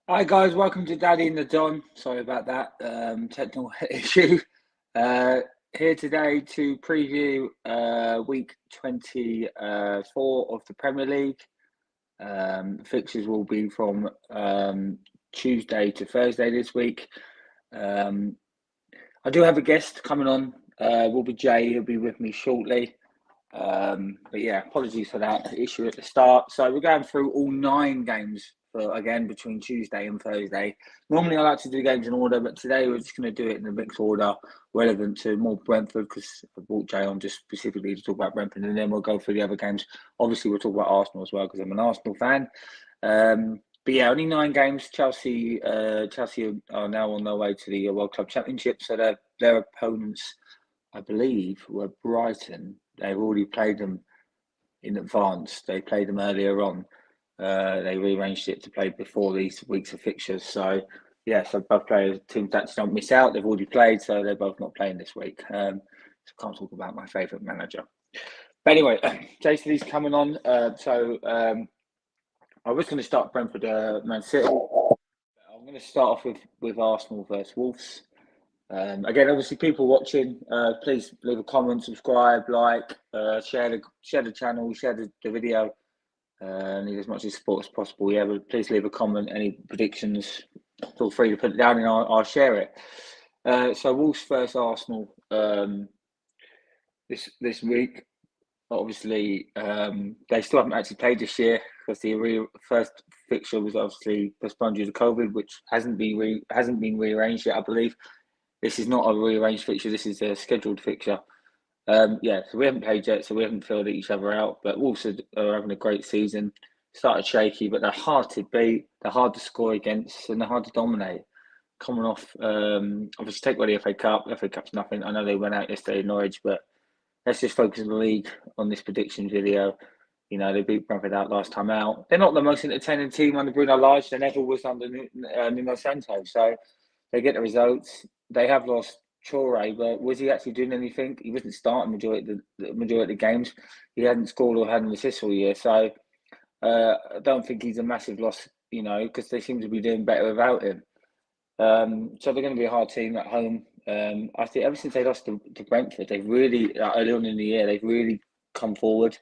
Hi guys, welcome to Daddy and the Don. Sorry about that technical issue. Uh, Here today to preview week 24 of the Premier League. Fixtures will be from Tuesday to Thursday this week. I do have a guest coming on. Will be Jay. He'll be with me shortly. But yeah, apologies for that issue at the start. So we're going through all 9 games again between Tuesday and Thursday. Normally I like to do games in order, but today we're just going to do it in a mixed order, relevant to more Brentford, because I brought Jay on just specifically to talk about Brentford, and then we'll go through the other games. Obviously we'll talk about Arsenal as well, because I'm an Arsenal fan. But yeah, only 9 games. Chelsea are now on their way to the World Club Championship, so their opponents, I believe, were Brighton. They've already played them in advance. They played them earlier on. They rearranged it to play before these weeks of fixtures. So, yeah, so both teams actually don't miss out. They've already played, so they're both not playing this week. So I can't talk about my favourite manager. But anyway, Jason is coming on. I was going to start Brentford, Man City. I'm going to start off with Arsenal versus Wolves. Again, obviously, people watching, please leave a comment, subscribe, like, share the channel, share the video. Need as much support as possible. Yeah, but please leave a comment. Any predictions, feel free to put it down, and I'll share it. So Wolves versus Arsenal this week. Obviously, they still haven't actually played this year, because the first fixture was obviously postponed due to COVID, which hasn't been rearranged yet, I believe. This is not a rearranged fixture. This is a scheduled fixture. So we haven't played yet, so we haven't filled each other out. But Wolves are having a great season. Started shaky, but they're hard to beat. They're hard to score against, and they're hard to dominate. Coming off, obviously, take away the FA Cup. FA Cup's nothing. I know they went out yesterday in Norwich, but let's just focus on the league on this prediction video. You know, they beat Brentford out last time out. They're not the most entertaining team under Bruno Lage. They never was under Nuno Santos. So they get the results. They have lost Traore, but was he actually doing anything? He wasn't starting the majority of the games. He hadn't scored or had an assist all year. So I don't think he's a massive loss, you know, because they seem to be doing better without him. So they're going to be a hard team at home. I think ever since they lost to Brentford, they've really, early on in the year, they've really come forward.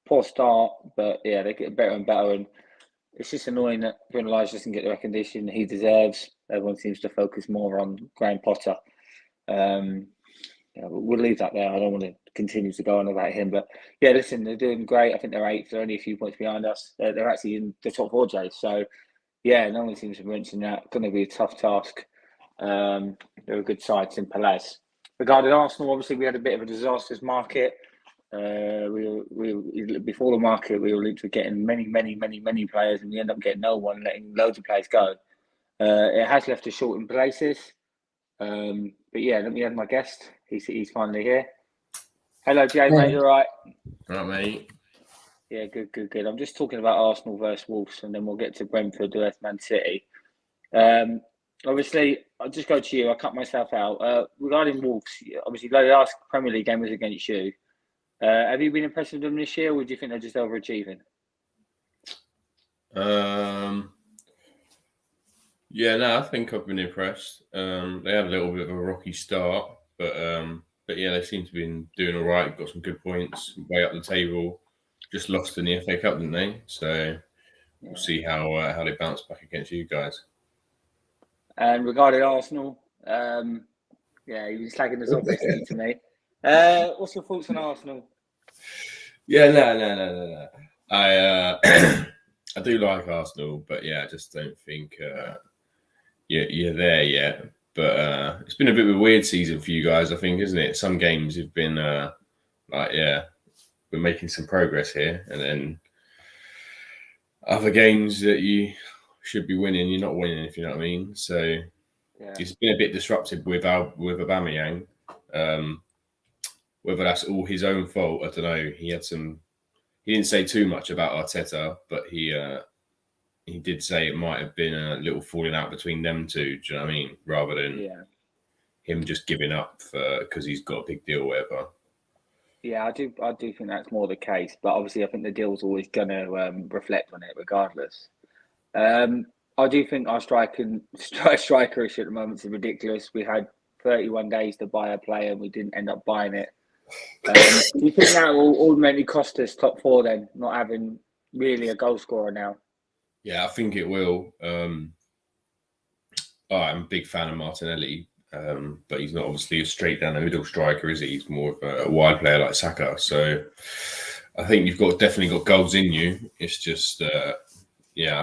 Poor start, but yeah, they get better and better. And it's just annoying that Bruno Lage doesn't get the recognition he deserves. Everyone seems to focus more on Graham Potter. We'll leave that there. I don't want to continue to go on about him, but yeah, listen, they're doing great. I think they're 8th. They're only a few points behind us. They're actually in the top 4, Jay. So yeah, no one seems to mention that. Going to be a tough task. They're a good side, simple as. Regarding Arsenal, obviously we had a bit of a disastrous market. We before the market, we were linked to getting many players, and we end up getting no one, letting loads of players go. It has left us short in places. But yeah, let me have my guest. He's finally here. Hello, Jay, mate. You all right? All right, mate. Yeah, good. I'm just talking about Arsenal versus Wolves, and then we'll get to Brentford versus Man City. Obviously, I'll just go to you. I cut myself out. Regarding Wolves, obviously, the last Premier League game was against you. Have you been impressed with them this year, or do you think they're just overachieving? Yeah, no, I think I've been impressed. They had a little bit of a rocky start, but yeah, they seem to be doing all right. Got some good points, way up the table. Just lost in the FA Cup, didn't they? So we'll see how they bounce back against you guys. And regarding Arsenal, yeah, you've been slagging us off recently to me. What's your thoughts on Arsenal? Yeah, no. I do like Arsenal, but yeah, I just don't think you're there yet. But it's been a bit of a weird season for you guys, I think, isn't it? Some games have been we're making some progress here, and then other games that you should be winning, you're not winning, if you know what I mean. So It's been a bit disruptive with Aubameyang. Whether that's all his own fault, I don't know. He didn't say too much about Arteta, but he did say it might have been a little falling out between them two. Do you know what I mean? Rather than him just giving up because he's got a big deal or whatever. Yeah, I do think that's more the case. But obviously, I think the deal's always going to reflect on it regardless. I do think our striker issue at the moment is ridiculous. We had 31 days to buy a player and we didn't end up buying it. Do you think that will ultimately cost us top four then, not having really a goal scorer now? Yeah, I think it will. I'm a big fan of Martinelli, but he's not obviously a straight down the middle striker, is he? He's more of a wide player like Saka. So I think you've definitely got goals in you. It's just, I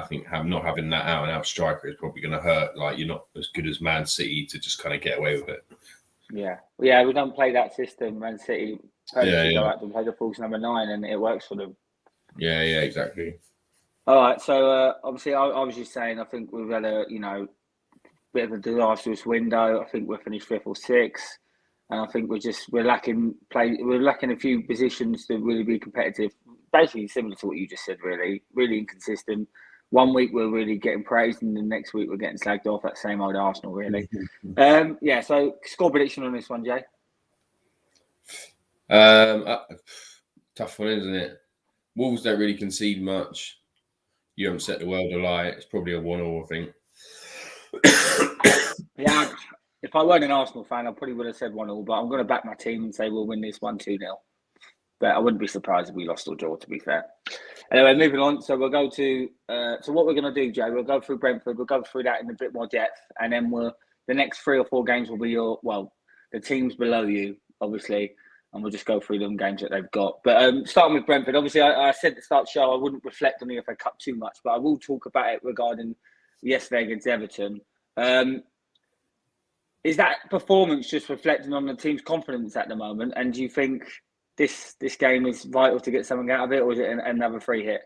think not having that out and out striker is probably going to hurt. Like, you're not as good as Man City to just kind of get away with it. Yeah, we don't play that system. Man City purposely go out and play the false number 9, and it works for them. Yeah, exactly. All right, so obviously, I was just saying, I think we've had a bit of a disastrous window. I think we're finished 5th or 6th, and I think we're lacking a few positions to really be competitive. Basically, similar to what you just said. Really inconsistent. One week we're really getting praised, and the next week we're getting slagged off. That same old Arsenal, really. So score prediction on this one, Jay. Tough one, isn't it? Wolves don't really concede much. You haven't set the world alight. It's probably a 1-1, I think. Yeah, if I weren't an Arsenal fan, I probably would have said 1-1, but I'm going to back my team and say we'll win this 1-2-0. But I wouldn't be surprised if we lost or draw, to be fair. Anyway, moving on. So we'll go to what we're going to do, Jay. We'll go through Brentford. We'll go through that in a bit more depth, and then the next 3 or 4 games will be the teams below you, obviously, and we'll just go through them games that they've got. But starting with Brentford, obviously, I said at the start of the show I wouldn't reflect on the FA Cup too much, but I will talk about it regarding yesterday against Everton. Is that performance just reflecting on the team's confidence at the moment? And do you think this game is vital to get something out of it, or is it another free hit?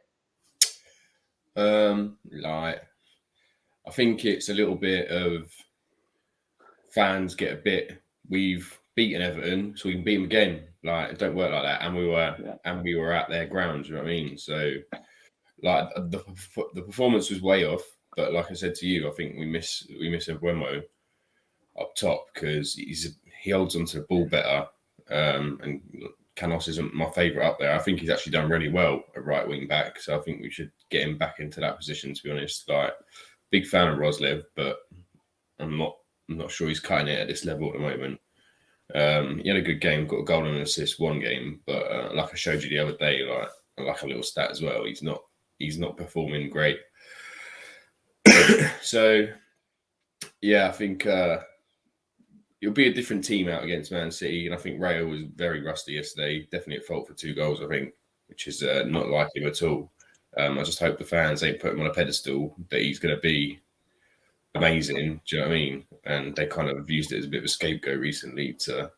I think it's a little bit of fans get a bit. We've beaten Everton, so we can beat them again. Like, it don't work like that. And we were at their ground. You know what I mean? So, like, the performance was way off. But like I said to you, I think we miss Mbeumo up top because he holds onto the ball better. And Canos isn't my favourite up there. I think he's actually done really well at right wing back. So I think we should get him back into that position, to be honest. Like, big fan of Roslev, but I'm not sure he's cutting it at this level at the moment. He had a good game, got a goal and an assist one game, but like I showed you the other day, like a little stat as well, he's not performing great. So yeah, I think it'll be a different team out against Man City, and I think Rayo was very rusty yesterday, definitely at fault for 2 goals, I think, which is not like him at all. I just hope the fans ain't put him on a pedestal that he's going to be amazing. Do you know what I mean? And they kind of used it as a bit of a scapegoat recently to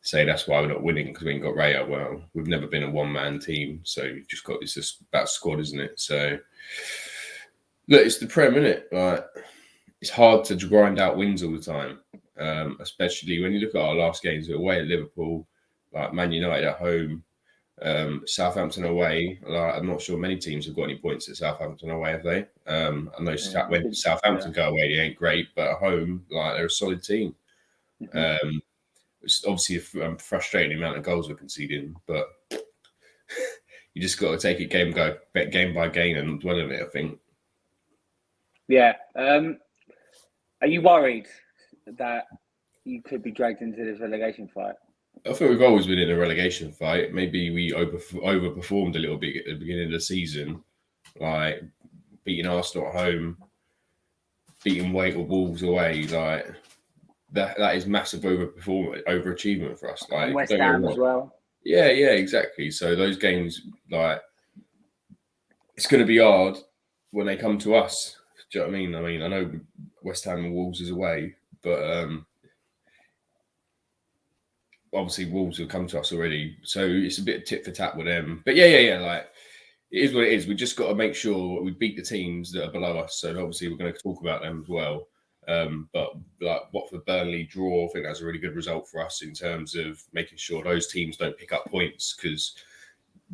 say that's why we're not winning because we ain't got Rayo. Well, we've never been a one-man team, so you've just got it's just about squad, isn't it? So look, it's the Prem, isn't it? Like, it's hard to grind out wins all the time, especially when you look at our last games. We're away at Liverpool, like Man United at home, Southampton away. Like, I'm not sure many teams have got any points at Southampton away, have they? I know when Southampton go away, they ain't great, but at home, like, they're a solid team. It's obviously a frustrating amount of goals we're conceding, but you just got to take it game by game and dwell on it, I think. Yeah. Are you worried that you could be dragged into this relegation fight? I think we've always been in a relegation fight. Maybe we overperformed a little bit at the beginning of the season, like beating Arsenal at home, beating Wolves away. Like that is massive overachievement for us. Like, and West Ham as well. Yeah, exactly. So those games, like, it's going to be hard when they come to us. Do you know what I mean? I know West Ham and Wolves is away, but obviously Wolves have come to us already, so it's a bit of tit for tat with them. But yeah, like, it is what it is. We just got to make sure we beat the teams that are below us. So obviously we're going to talk about them as well. But like Watford, Burnley draw, I think that's a really good result for us in terms of making sure those teams don't pick up points, because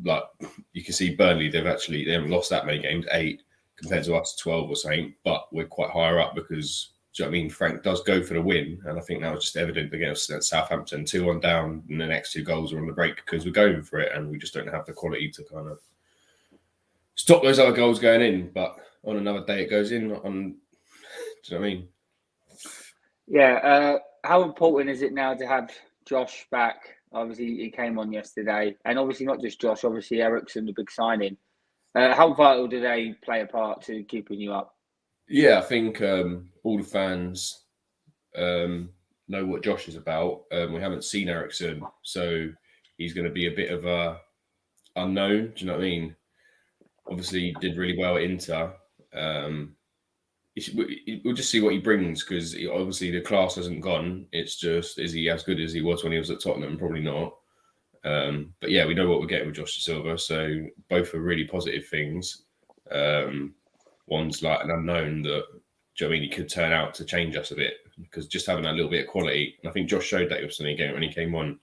like you can see Burnley, they haven't lost that many games, 8 compared to us 12 or something, but we're quite higher up because, do you know what I mean, Frank does go for the win, and I think that was just evident against Southampton. 2-1 down, and the next 2 goals are on the break because we're going for it, and we just don't have the quality to kind of stop those other goals going in. But on another day it goes in. On, do you know what I mean? Yeah. How important is it now to have Josh back? Obviously, he came on yesterday, and obviously not just Josh. Obviously, Ericsson, the big signing. How vital do they play a part to keeping you up? Yeah, I think all the fans know what Josh is about. We haven't seen Ericsson, so he's going to be a bit of a unknown. Do you know what I mean? Obviously, he did really well at Inter. We'll just see what he brings, because obviously the class hasn't gone. It's just, is he as good as he was when he was at Tottenham? Probably not. But yeah, we know what we're getting with Josh De Silva, so both are really positive things. One's like an unknown that, do you know what I mean, he could turn out to change us a bit, because just having that little bit of quality, and I think Josh showed that yesterday again when he came on.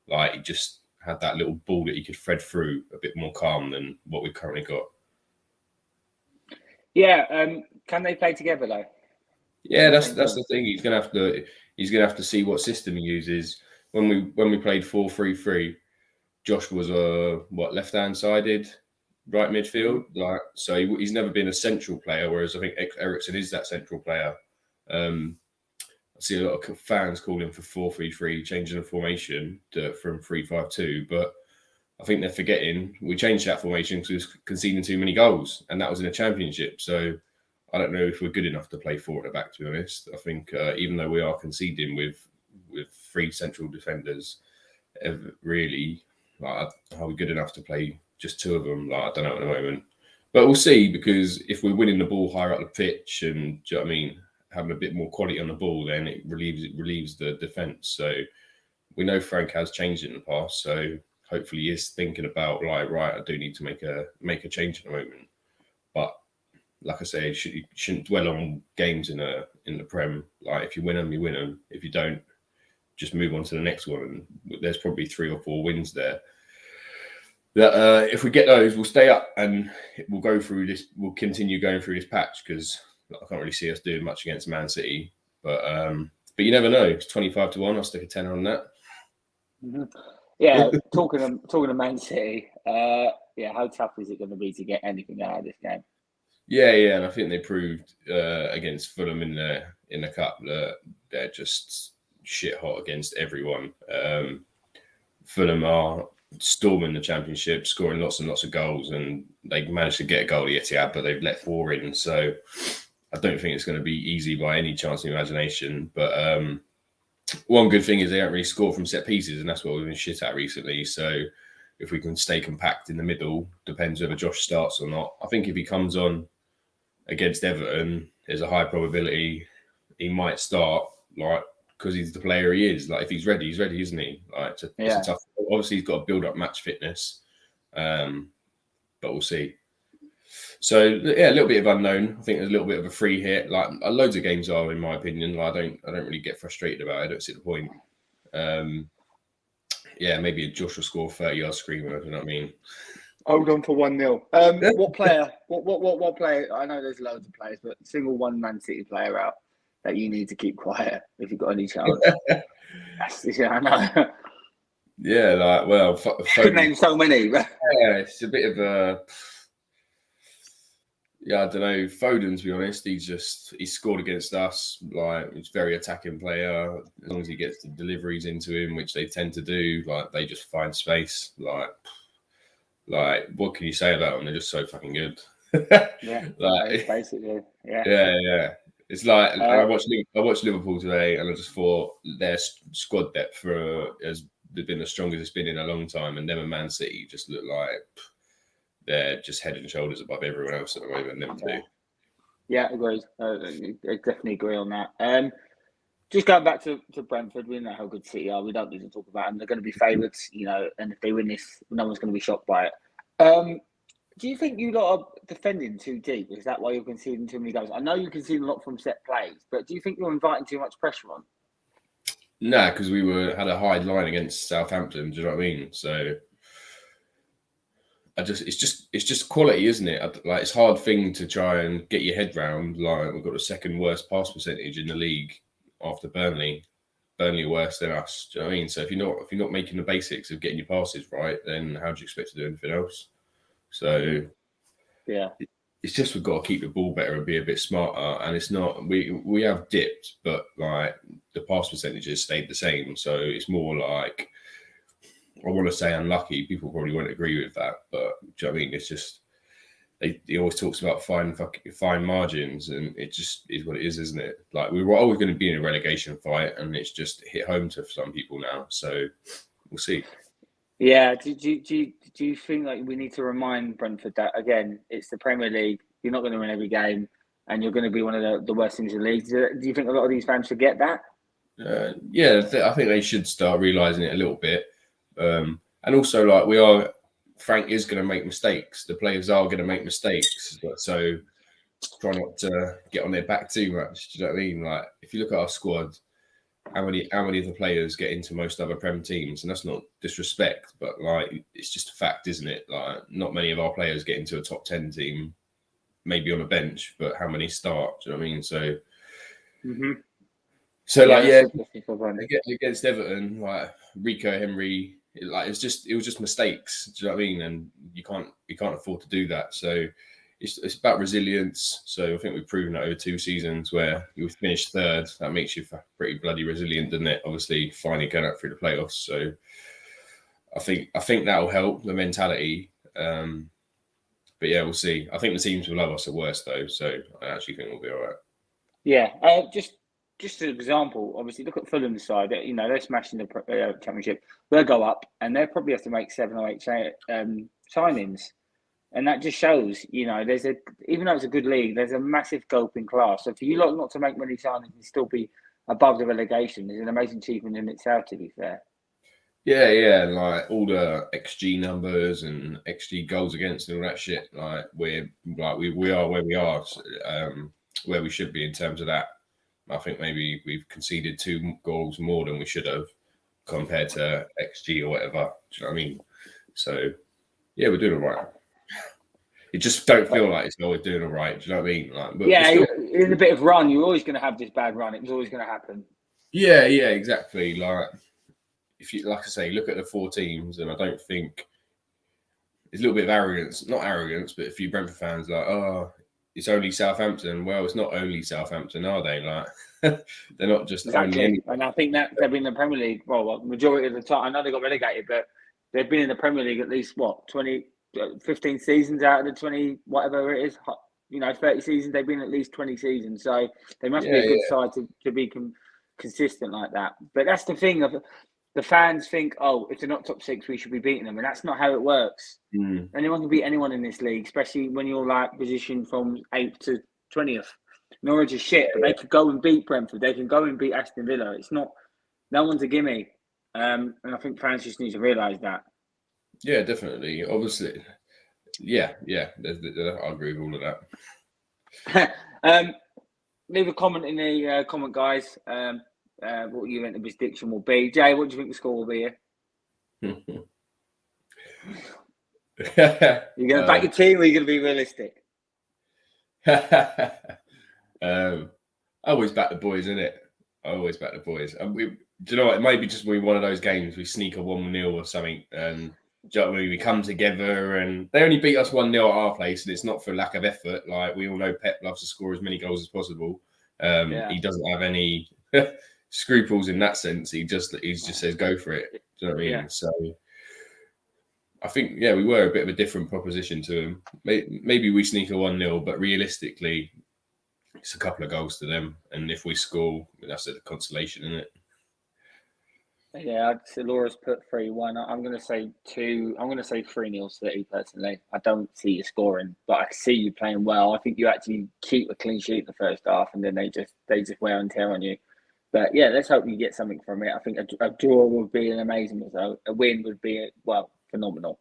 Like, he just had that little ball that he could thread through a bit more calm than what we've currently got. Yeah. Can they play together though? Yeah, that's the thing. He's gonna have to see what system he uses. When we played 4-3-3, Josh was left hand sided, right midfield. Like, so he's never been a central player, whereas I think Ericsson is that central player. I see a lot of fans calling for 4-3-3, changing the formation from 3-5-2, but I think they're forgetting we changed that formation because we was conceding too many goals, and that was in a championship. So I don't know if we're good enough to play 4 at the back, to be honest. I think even though we are conceding with 3 central defenders, really, like, are we good enough to play just 2 of them? Like, I don't know at the moment. But we'll see, because if we're winning the ball higher up the pitch and, do you know what I mean, having a bit more quality on the ball, then it relieves the defence. So we know Frank has changed it in the past, so hopefully he is thinking about, like, right, I do need to make a change at the moment. But like I say, you shouldn't dwell on games in the Prem. Like, if you win them, you win them. If you don't, just move on to the next one. And there's probably 3 or 4 wins there. That if we get those, we'll stay up and we'll go through this. We'll continue going through this patch, because I can't really see us doing much against Man City. But you never know. It's 25-1. I'll stick a tenner on that. Mm-hmm. Yeah, talking to Man City. How tough is it going to be to get anything out of this game? Yeah, and I think they proved against Fulham in the cup that they're just shit hot against everyone. Fulham are storming the championship, scoring lots and lots of goals, and they managed to get a goal at Etihad, but they've let 4 in. So I don't think it's going to be easy by any chance of imagination. But one good thing is they don't really score from set pieces, and that's what we've been shit at recently. So if we can stay compact in the middle, depends whether Josh starts or not. I think if he comes on against Everton, there's a high probability he might start, like, because he's the player he is. Like, if he's ready, isn't he? Like, it's a tough. Obviously, he's got to build up match fitness, but we'll see. So yeah, a little bit of unknown. I think there's a little bit of a free hit. Like, loads of games are, in my opinion. Like, I don't really get frustrated about it. I don't see the point. Maybe Josh will score 30-yard screamer. You know what I mean? Hold on for 1-0. What player? What player? I know there's loads of players, but single one Man City player out that you need to keep quiet if you've got any chance. I know. Yeah, like, well, I could name so many. Yeah, it's a bit of a. Yeah, I don't know. Foden, to be honest, he scored against us. Like, he's a very attacking player. As long as he gets the deliveries into him, which they tend to do, like, they just find space. Like, what can you say about them? They're just so fucking good. Yeah, like, basically, yeah. Yeah. It's like, I watched Liverpool today, and I just thought their squad depth has been the strongest it's been in a long time, and them and Man City just look like they're just head and shoulders above everyone else at the moment. Them two. Yeah, agreed. I definitely agree on that. Just going back to Brentford, we know how good City are. We don't need to talk about them. They're going to be favourites, and if they win this, no one's going to be shocked by it. Do you think you lot are defending too deep? Is that why you're conceding too many goals? I know you concede a lot from set plays, but do you think you're inviting too much pressure on? Nah, because we had a high line against Southampton. Do you know what I mean? So it's just quality, isn't it? Like, it's a hard thing to try and get your head round. Like, we've got the second worst pass percentage in the league after Burnley. Burnley are worse than us. Do you know what I mean? So if you're not making the basics of getting your passes right, then how do you expect to do anything else? So yeah, it's just we've got to keep the ball better and be a bit smarter. And it's not we have dipped, but like the pass percentages stayed the same. So it's more like, I want to say unlucky. People probably won't agree with that, but do you know what I mean? It's just he always talks about fine margins, and it just is what it is, isn't it? Like we were always going to be in a relegation fight, and it's just hit home to some people now. So we'll see. Yeah. Do you think like we need to remind Brentford that again, it's the Premier League. You're not going to win every game, and you're going to be one of the worst teams in the league. Do you think a lot of these fans forget that? Yeah, I think they should start realising it a little bit. And also, like Frank is going to make mistakes. The players are going to make mistakes. So try not to get on their back too much. Do you know what I mean? Like, if you look at our squad, how many of the players get into most other Prem teams? And that's not disrespect, but like, it's just a fact, isn't it? Like, not many of our players get into a top 10 team, maybe on a bench, but how many start? Do you know what I mean? So, against Everton, like Rico Henry, like it was just mistakes. Do you know what I mean? And you can't afford to do that. So it's about resilience. So I think we've proven that over 2 seasons where you finished third. That makes you pretty bloody resilient, doesn't it? Obviously, finally going up through the playoffs. So I think that'll help the mentality. But yeah, we'll see. I think the teams will love us at worst though. So I actually think we'll be all right. Yeah. Just an example, obviously, look at Fulham's side. You know, they're smashing the Championship. They'll go up, and they'll probably have to make 7 or 8 signings, and that just shows. You know, even though it's a good league, there's a massive gulp in class. So for you lot not to make many signings and still be above the relegation is an amazing achievement in itself. To be fair. Yeah, like all the XG numbers and XG goals against and all that shit. Like we are where we are, where we should be in terms of that. I think maybe we've conceded 2 goals more than we should have compared to XG or whatever. Do you know what I mean? So, yeah, we're doing all right. You just don't feel like it's always doing all right. Do you know what I mean? Like, but in a bit of run, you're always going to have this bad run. It was always going to happen. Yeah, exactly. Like, if you, like I say, look at the 4 teams, and I don't think it's a little bit of arrogance. Not arrogance, but a few Brentford fans like, oh, it's only Southampton. Well, it's not only Southampton, are they? Like, they're not just exactly. And I think that they've been in the Premier League. Well, majority of the time, I know they got relegated, but they've been in the Premier League at least 15 seasons out of the 20, whatever it is. 30 seasons. They've been at least 20 seasons, so they must be a good side to be consistent like that. But that's the thing of. The fans think, oh, if they're not top 6, we should be beating them. And that's not how it works. Anyone can beat anyone in this league, especially when you're like positioned from 8th to 20th. Norwich is shit, but they could go and beat Brentford. They can go and beat Aston Villa. It's not, no one's a gimme. And I think fans just need to realise that. Yeah, definitely. Obviously. Yeah. I agree with all of that. Leave a comment in the comment, guys. What you think the prediction will be. Jay, what do you think the score will be here? You're going to back your team, or are you going to be realistic? I always back the boys, innit? I always back the boys. Do you know what? It might be just one of those games we sneak a 1-0 or something, and do you know what I mean? We come together, and they only beat us 1-0 at our place, and it's not for lack of effort. Like, we all know Pep loves to score as many goals as possible. He doesn't have any scruples in that sense. He just says go for it. Do you know what I mean? Yeah. So I think we were a bit of a different proposition to him. Maybe we sneak a 1-0, but realistically, it's a couple of goals to them. And if we score, that's a consolation, isn't it? Yeah, Laura's put 3-1. I'm going to say 2. I'm going to say 3-0 City personally. I don't see you scoring, but I see you playing well. I think you actually keep a clean sheet in the first half, and then they just wear and tear on you. But yeah, let's hope you get something from it. I think a draw would be an amazing result. A win would be phenomenal.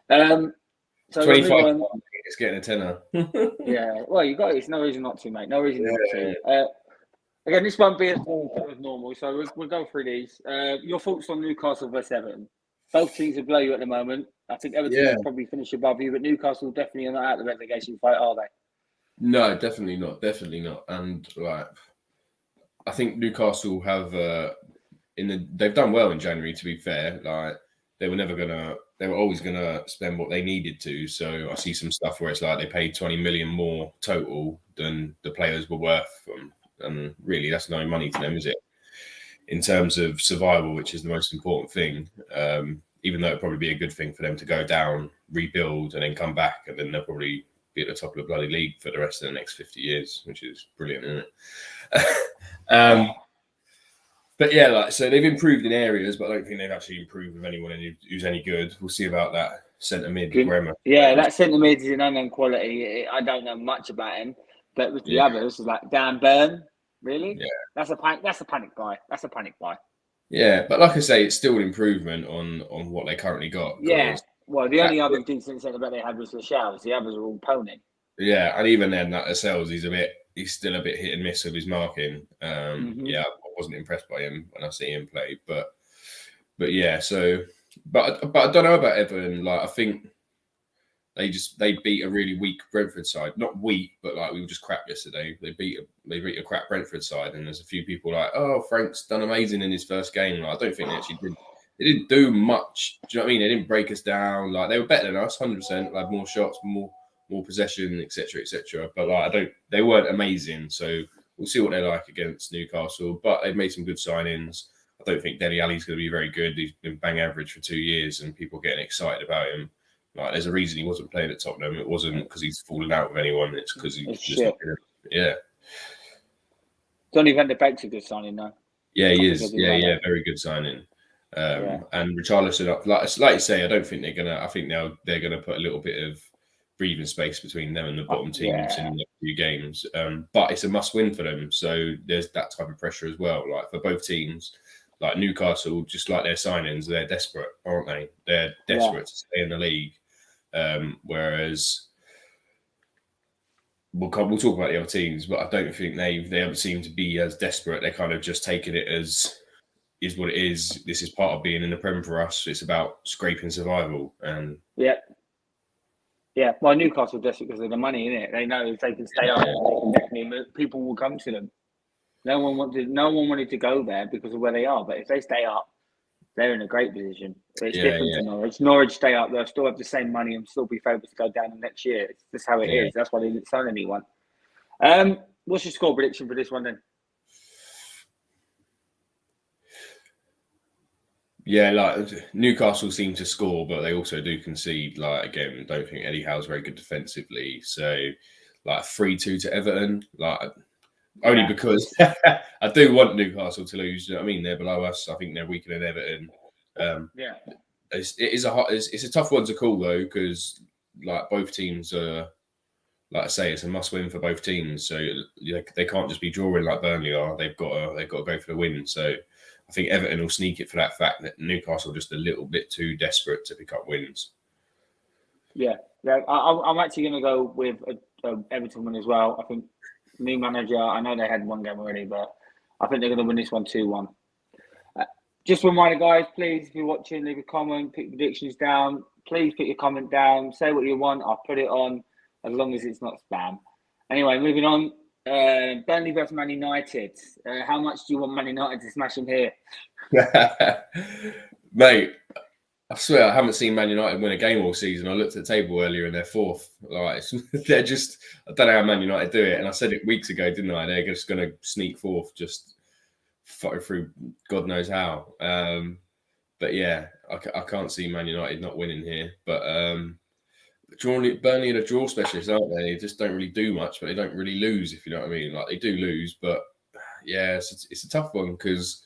So 25. It's getting a tenner. Yeah, well, you got it. It's no reason not to, mate. No reason not to. Again, this won't be as normal, so we'll go through these. Your thoughts on Newcastle versus Everton? Both teams are below you at the moment. I think Everton will probably finish above you, but Newcastle definitely are not out of the relegation fight, are they? No, definitely not. Definitely not. And I think Newcastle have they've done well in January. To be fair, like they were never gonna they were always going to spend what they needed to. So I see some stuff where it's like they paid 20 million more total than the players were worth. And really, that's no money to them, is it? In terms of survival, which is the most important thing, even though it'd probably be a good thing for them to go down, rebuild, and then come back, and then they'll probably be at the top of the bloody league for the rest of the next 50 years, which is brilliant, isn't it? But yeah, like so, they've improved in areas, but I don't think they've actually improved with anyone who's any good. We'll see about that centre mid. Bremer. Yeah, that centre mid is an unknown quality. I don't know much about him, but with the others, like Dan Burn, really, that's a panic. That's a panic buy. That's a panic buy. Yeah, but like I say, it's still an improvement on what they currently got. Yeah. Well, the only other decent centre back they had was Lascelles. The others are all pony. Yeah, and even then, that Lascelles, he's still a bit hit and miss with his marking. Yeah, I wasn't impressed by him when I see him play, but yeah. So, but I don't know about Everton. Like, I think they beat a really weak Brentford side. Not weak, but like we were just crap yesterday. They beat a crap Brentford side, and there's a few people like, oh, Frank's done amazing in his first game. Like, I don't think they actually did. They didn't do much. Do you know what I mean? They didn't break us down. Like, they were better than us, 100%. Like, more shots, more possession, etc., etc. But like, they weren't amazing. So we'll see what they're like against Newcastle. But they've made some good signings. I don't think Dele Alli's going to be very good. He's been bang average for 2 years, and people getting excited about him. Like, there's a reason he wasn't playing at Tottenham. It wasn't because he's fallen out with anyone. It's because he's just not good. Yeah. Donny van de Beek's a good signing, though. Yeah, he is. Yeah, very good signing. And Richarlison, like you say, I don't think they're gonna. I think now they're gonna put a little bit of breathing space between them and the bottom teams in the few games. But it's a must-win for them. So there's that type of pressure as well. Like, for both teams, like Newcastle, just like their signings, they're desperate, aren't they? They're desperate to stay in the league. Whereas we'll talk about the other teams, but I don't think they ever seem to be as desperate. They're kind of just taking it as is what it is. This is part of being in the Prem for us. It's about scraping survival. And yeah. Well, Newcastle desperate because of the money, innit? They know if they can stay up, they can definitely move, people will come to them. No one wanted to go there because of where they are. But if they stay up, they're in a great position. It's different to Norwich. Norwich stay up, they'll still have the same money and still be favourites to go down the next year. It's just how it is. That's why they didn't sign anyone. What's your score prediction for this one then? Yeah, like, Newcastle seem to score, but they also do concede. Like, again, don't think Eddie Howe's very good defensively. So, like, 3-2 to Everton. Like, only because I do want Newcastle to lose. You know what I mean? They're below us. I think they're weaker than Everton. It's a tough one to call, though, because like, both teams are, like I say, it's a must-win for both teams. So they can't just be drawing like Burnley are. They've got to go for the win. So I think Everton will sneak it for that fact that Newcastle are just a little bit too desperate to pick up wins. Yeah. I'm actually going to go with Everton win as well. I think new manager. I know they had one game already, but I think they're going to win this one 2-1. Just a reminder, guys, please, if you're watching, leave a comment, put your predictions down. Please put your comment down. Say what you want. I'll put it on as long as it's not spam. Anyway, moving on. Burnley versus Man United. How much do you want Man United to smash them here? Mate, I swear I haven't seen Man United win a game all season. I looked at the table earlier and they're fourth. Like, they're just, I don't know how Man United do it. And I said it weeks ago, didn't I? They're just going to sneak fourth, just through God knows how. But yeah, I can't see Man United not winning here. But Burnley are a draw specialist, aren't they? They just don't really do much, but they don't really lose, if you know what I mean. Like, they do lose, but yeah, it's a tough one because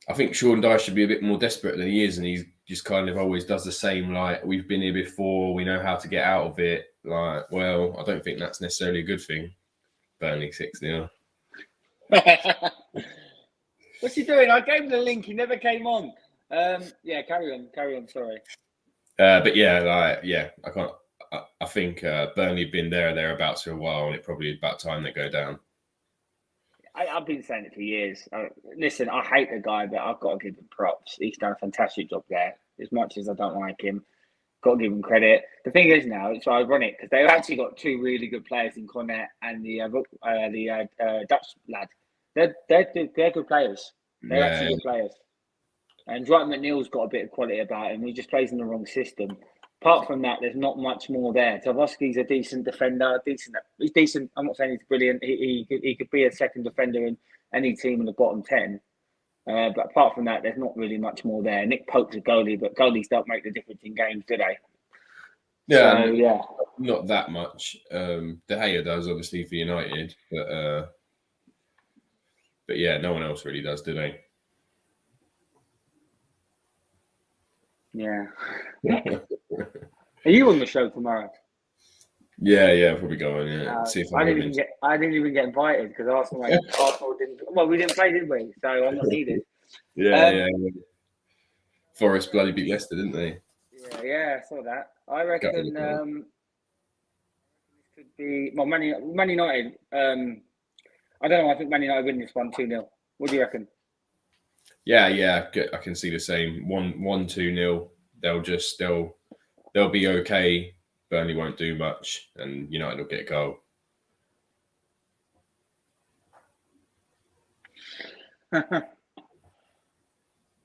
I think Sean Dyche should be a bit more desperate than he is, and he's just kind of always does the same, like, we've been here before, we know how to get out of it. Like, well, I don't think that's necessarily a good thing. Burnley 6-0. What's he doing? I gave him the link, he never came on. Yeah, carry on, sorry. But yeah, I can't. I think Burnley have been thereabouts for a while, and it probably is about time they go down. I've been saying it for years. Listen, I hate the guy, but I've got to give him props. He's done a fantastic job there. As much as I don't like him, got to give him credit. The thing is now, it's ironic because they've actually got two really good players in Cornet and the Dutch lad. They're good players. They're actually good players. And Dwight McNeil's got a bit of quality about him. He just plays in the wrong system. Apart from that, there's not much more there. Tavosky's a decent defender. He's decent. I'm not saying he's brilliant. He could be a second defender in any team in the bottom 10. But apart from that, there's not really much more there. Nick Pope's a goalie, but goalies don't make the difference in games, do they? Yeah, so, yeah. Not that much. De Gea does, obviously, for United. But yeah, no one else really does, do they? Yeah. Are you on the show tomorrow? Yeah, probably go on. Yeah, see if I didn't even get invited because Arsenal didn't. Well, we didn't play, did we? So I'm not needed. Yeah. Forest bloody beat Leicester, didn't they? Yeah, I saw that. I reckon this could be Man United. I don't know. I think Man United win this 1-2-0. What do you reckon? Yeah. I can see the same. 1-2-0. They'll be okay. Burnley won't do much, and United will get a goal.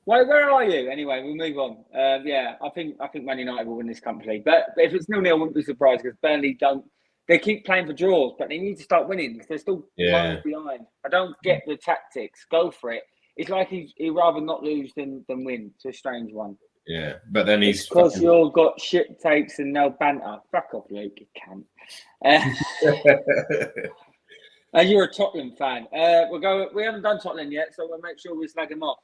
Where are you? Anyway, we'll move on. I think Man United will win this comfortably. But if it's 0-0, I wouldn't be surprised because Burnley don't. They keep playing for draws, but they need to start winning because they're still miles behind. I don't get the tactics. Go for it. It's like he'd rather not lose than win. It's a strange one. Yeah, but then he's because you've got shit takes and no banter. Fuck off, Luke. You can't. And you're a Tottenham fan. We haven't done Tottenham yet, so we'll make sure we slag him off.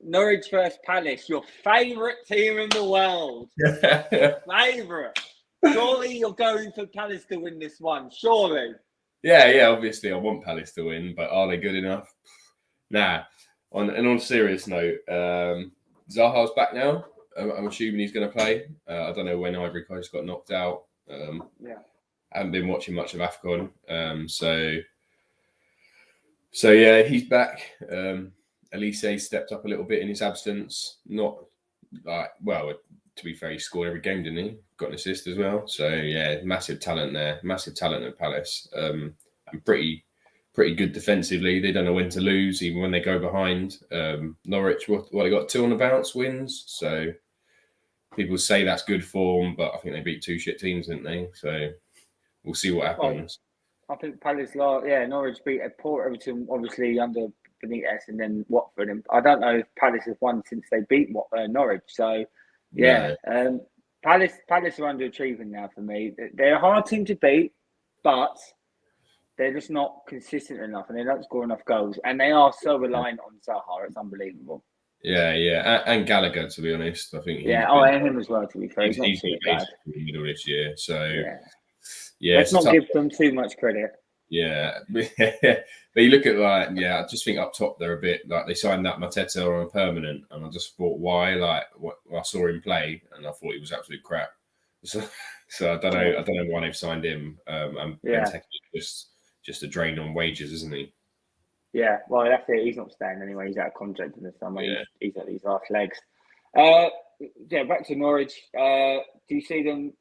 Norwich vs Palace, your favourite team in the world. Favourite. Surely you're going for Palace to win this one. Surely. Yeah. Obviously, I want Palace to win, but are they good enough? Nah. On a serious note, Zaha's back now. I'm assuming he's going to play. I don't know when Ivory Coast got knocked out. I haven't been watching much of AFCON. So yeah, he's back. Elise stepped up a little bit in his absence. Not to be fair, he scored every game, didn't he? Got an assist as well. So yeah, massive talent there. Massive talent at Palace. And pretty good defensively. They don't know when to lose, even when they go behind. Norwich, what they got 2 on the bounce wins. So people say that's good form, but I think they beat 2 shit teams, didn't they? So we'll see what happens. I think Palace, Norwich beat Everton, obviously under Benitez, and then Watford. And I don't know if Palace have won since they beat Norwich. So Palace are underachieving now for me. They're a hard team to beat, but they're just not consistent enough, and they don't score enough goals. And they are so reliant on Zaha; it's unbelievable. Yeah, and Gallagher, to be honest, I think. And him as well. To be fair, he's not too bad in the middle this year. So let's not give them too much credit. Yeah, but you look at I just think up top they're a bit like they signed that Mateta on a permanent, and I just thought why? I saw him play, and I thought he was absolute crap. So I don't know why they've signed him. And just a drain on wages, isn't he? Yeah, well, that's it. He's not staying anyway. He's out of contract in the summer. Yeah. He's at these last legs. Back to Norwich. Do you see them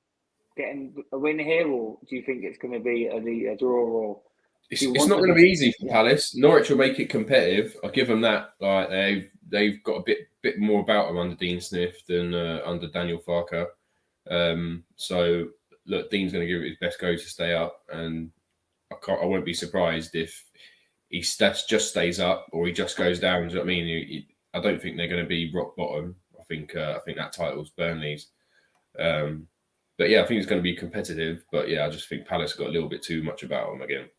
getting a win here, or do you think it's going to be a draw? Or it's not going to be easy for Palace. Norwich will make it competitive. I'll give them that. They've got a bit more about them under Dean Smith than under Daniel Farker. So look, Dean's going to give it his best go to stay up, and I won't be surprised if he just stays up or he just goes down. Do you know what I mean? I don't think they're going to be rock bottom. I think that title's Burnley's. But yeah, I think it's going to be competitive. But yeah, I just think Palace got a little bit too much about them again.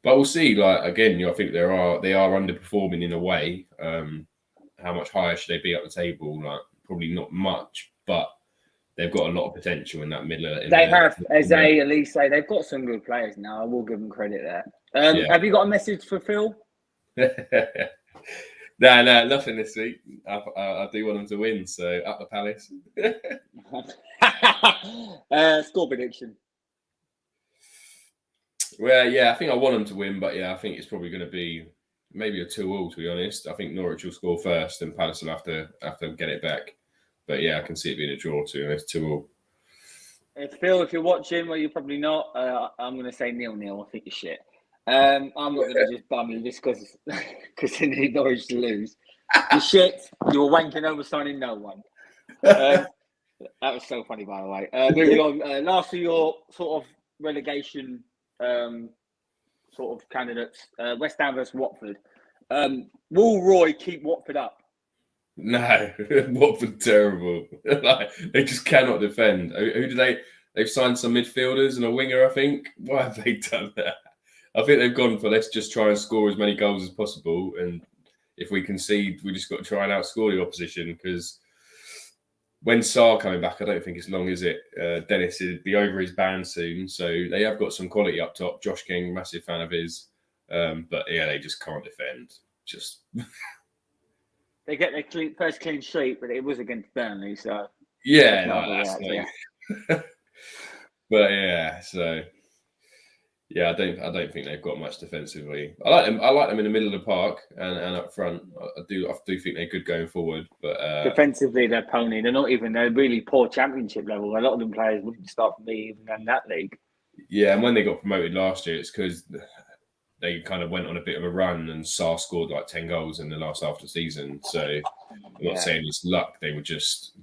But we'll see. I think they are underperforming in a way. How much higher should they be up the table? Probably not much, but they've got a lot of potential in that middle. Elise, they've got some good players now. I will give them credit there. Have you got a message for Phil? No, nothing this week. I do want them to win, so up the Palace. Score prediction. Well, yeah, I think I want them to win, but I think it's probably going to be maybe a 2-2, to be honest. I think Norwich will score first, and Palace will have to get it back. But yeah, I can see it being a draw, to be honest, 2-2. Phil, if you're watching, well, you're probably not. I'm going to say 0-0. I think you're shit. I'm not going to just bum you just because they need Norwich to lose. You shit. You were wanking over signing no one. That was so funny, by the way. Moving on. Last of your sort of relegation sort of candidates. West Ham versus Watford. Will Roy keep Watford up? No, Watford terrible. Like, they just cannot defend. Who do they? They've signed some midfielders and a winger, I think. Why have they done that? I think they've gone for let's just try and score as many goals as possible, and if we concede, we just got to try and outscore the opposition. Because when Sarr coming back, I don't think it's long, is it? Dennis will be over his ban soon, so they have got some quality up top. Josh King, massive fan of his, but yeah, they just can't defend. Just. They get their first clean sheet, but it was against Burnley, so yeah, but yeah, so yeah, I don't think they've got much defensively. I like them. I like them in the middle of the park and up front. I do think they're good going forward, but defensively they're pony. They're really poor Championship level. A lot of them players wouldn't start for me even in that league. Yeah, and when they got promoted last year, it's because they kind of went on a bit of a run and Sarr scored like 10 goals in the last half of the season. So I'm not saying it's luck. They were just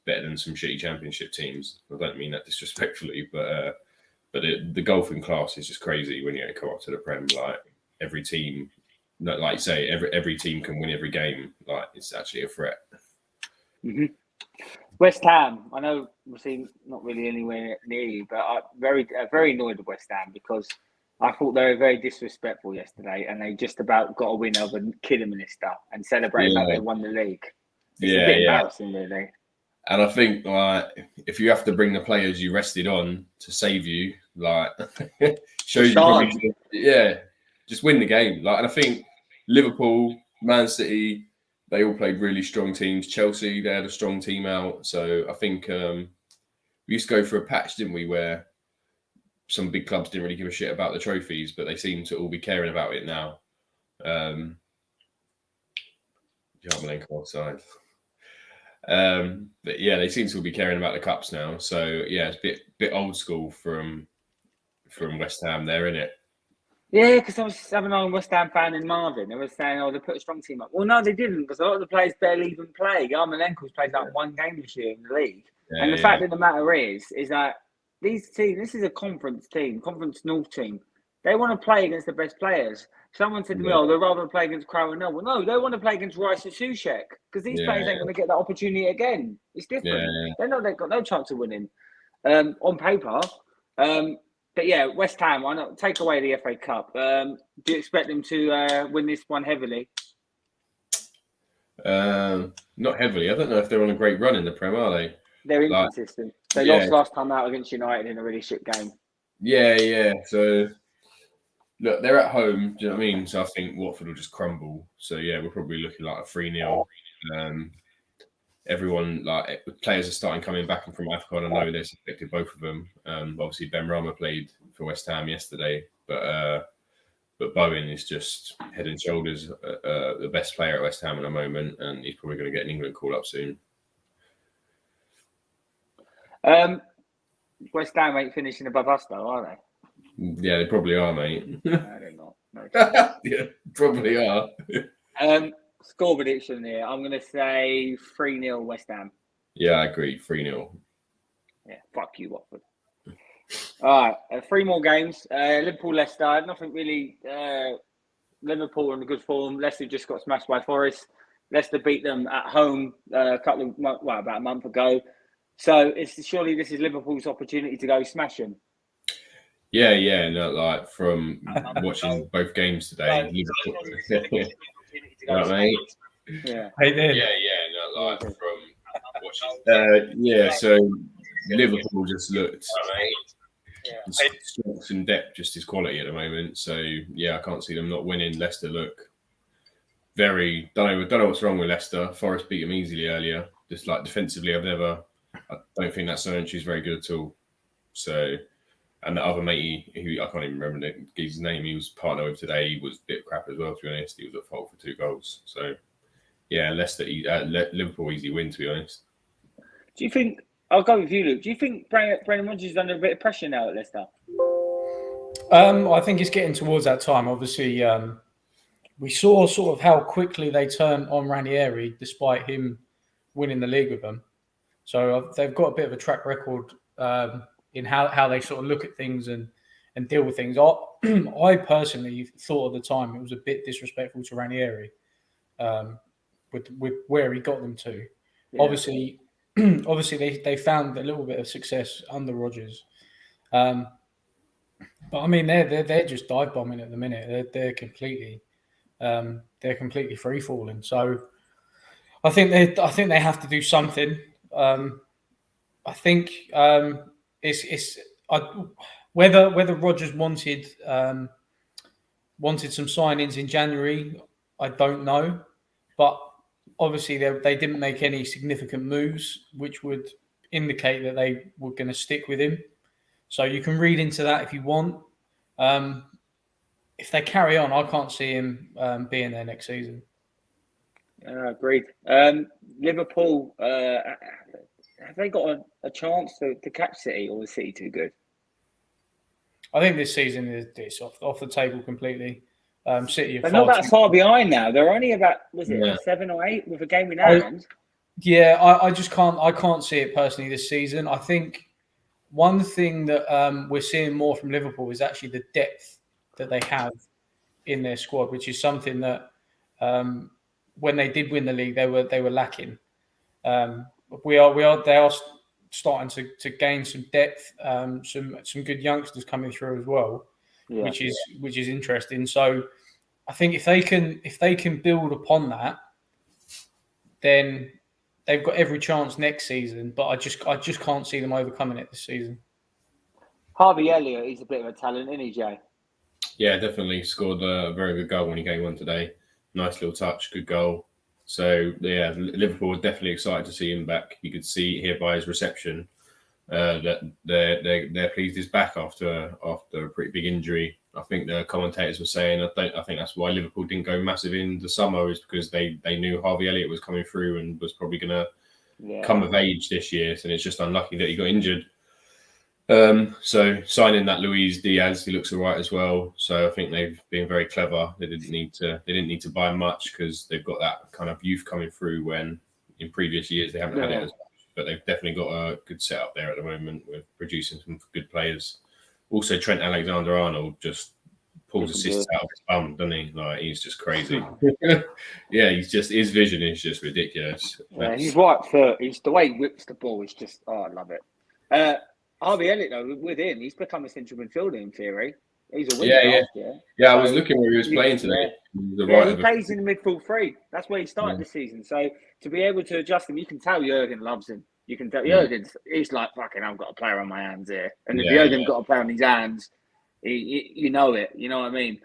better than some shitty Championship teams. I don't mean that disrespectfully, but the golfing class is just crazy when you come up to the Prem. Like every team, like you say, every team can win every game. Like it's actually a threat. Mm-hmm. West Ham, I know we're not really anywhere near you, but I'm very annoyed with West Ham because I thought they were very disrespectful yesterday, and they just about got a win over Kidderminster and celebrated like they won the league. It's a bit embarrassing, really. And I think like if you have to bring the players you rested on to save you, like shows you probably, just win the game. Like, and I think Liverpool, Man City, they all played really strong teams. Chelsea, they had a strong team out. So I think we used to go for a patch, didn't we, where some big clubs didn't really give a shit about the trophies, but they seem to all be caring about it now. Outside. But yeah, they seem to all be caring about the cups now. So yeah, it's a bit old school from West Ham there, isn't it? Yeah, because I was having a West Ham fan in Marvin. They were saying, "Oh, they put a strong team up." Well, no, they didn't, because a lot of the players barely even play. Yarmolenko's played like one game this year in the league, and the fact of the matter is that these teams, this is a conference North team. They want to play against the best players. Someone said to me, "Oh, they'd rather play against Crow and Noble." No, they want to play against Rice and Soucek because these players ain't going to get that opportunity again. It's different. They've got no chance of winning on paper. But yeah, West Ham, why not take away the FA Cup? Do you expect them to win this one heavily? Not heavily. I don't know if they're on a great run in the Prem, are they? They're inconsistent. They lost last time out against United in a really shit game. Yeah. So look, they're at home. Do you know what I mean? So I think Watford will just crumble. So yeah, we're probably looking like a 3-0. Everyone, like players are starting coming back from AFCON. I know this affected both of them. Obviously, Ben Rama played for West Ham yesterday, but Bowen is just head and shoulders the best player at West Ham at the moment, and he's probably going to get an England call up soon. West Ham ain't finishing above us though, are they? Yeah, they probably are, mate. No, they're not. No, yeah, probably are. Score prediction here. I'm going to say 3-0 West Ham. Yeah, I agree. 3-0. Yeah, fuck you, Watford. All right, 3 more games. Liverpool, Leicester. Nothing really. Liverpool in a good form. Leicester just got smashed by Forest. Leicester beat them at home about a month ago. So surely this is Liverpool's opportunity to go smash them. Yeah. No, like from watching both games today, Liverpool. Right, mate. Yeah. Hey there. Yeah. No, like from watching. So Liverpool just looked. Strength and depth just is quality at the moment. So yeah, I can't see them not winning. Leicester look very. Don't know what's wrong with Leicester. Forest beat them easily earlier. Just like defensively, I don't think that Solanke is very good at all. So. And the other matey, who I can't even remember his name, he was partner with today, he was a bit crap as well, to be honest. He was at fault for 2 goals. So, yeah, Liverpool easy win, to be honest. Do you think, I'll go with you, Luke, do you think Brendan Rodgers is under a bit of pressure now at Leicester? I think it's getting towards that time. Obviously, we saw sort of how quickly they turned on Ranieri, despite him winning the league with them. So they've got a bit of a track record in how they sort of look at things and deal with things. I personally thought at the time it was a bit disrespectful to Ranieri with where he got them to. Yeah. Obviously, they found a little bit of success under Rodgers. But I mean, they're just dive bombing at the minute. They're completely free falling. So I think they have to do something. I think it's whether Rodgers wanted some signings in January. I don't know, but obviously they didn't make any significant moves, which would indicate that they were going to stick with him. So you can read into that if you want. If they carry on, I can't see him being there next season. Agreed. Liverpool, have they got a chance to catch City, or is City too good? I think this season is off the table completely. City are not that far behind now. They're only about 7 or 8 with a game in hand. I just can't see it personally this season. I think one thing that we're seeing more from Liverpool is actually the depth that they have in their squad, which is something that when they did win the league, they were lacking. They are starting to gain some depth, some good youngsters coming through as well, which is interesting. So I think if they can build upon that, then they've got every chance next season. But I just can't see them overcoming it this season. Harvey Elliott, he's a bit of a talent, isn't he, Jay? Yeah, definitely scored a very good goal when he came on today. Nice little touch, good goal. So yeah, Liverpool were definitely excited to see him back. You could see here by his reception that they're pleased he's back after a pretty big injury. I think the commentators were saying I think that's why Liverpool didn't go massive in the summer, is because they knew Harvey Elliott was coming through and was probably going to come of age this year. So it's just unlucky that he got injured. So signing that Luis Diaz, he looks all right as well. So I think they've been very clever. They didn't need to buy much because they've got that kind of youth coming through when in previous years they haven't had it as much. But they've definitely got a good setup there at the moment with producing some good players. Also, Trent Alexander-Arnold just pulls assists out of his bum, doesn't he? Like, he's just crazy. Yeah, his vision is just ridiculous. Yeah, he's right foot. He's the way he whips the ball is just I love it. Harvey Elliott, though, with him, he's become a central midfielder in theory. He's a winner. Yeah, I was looking where he was playing today. He plays in the midfield three. That's where he started the season. So to be able to adjust him, you can tell Jurgen loves him. You can tell he's like, fucking, I've got a player on my hands here. And if Jurgen's got a player on his hands, you know it. You know what I mean?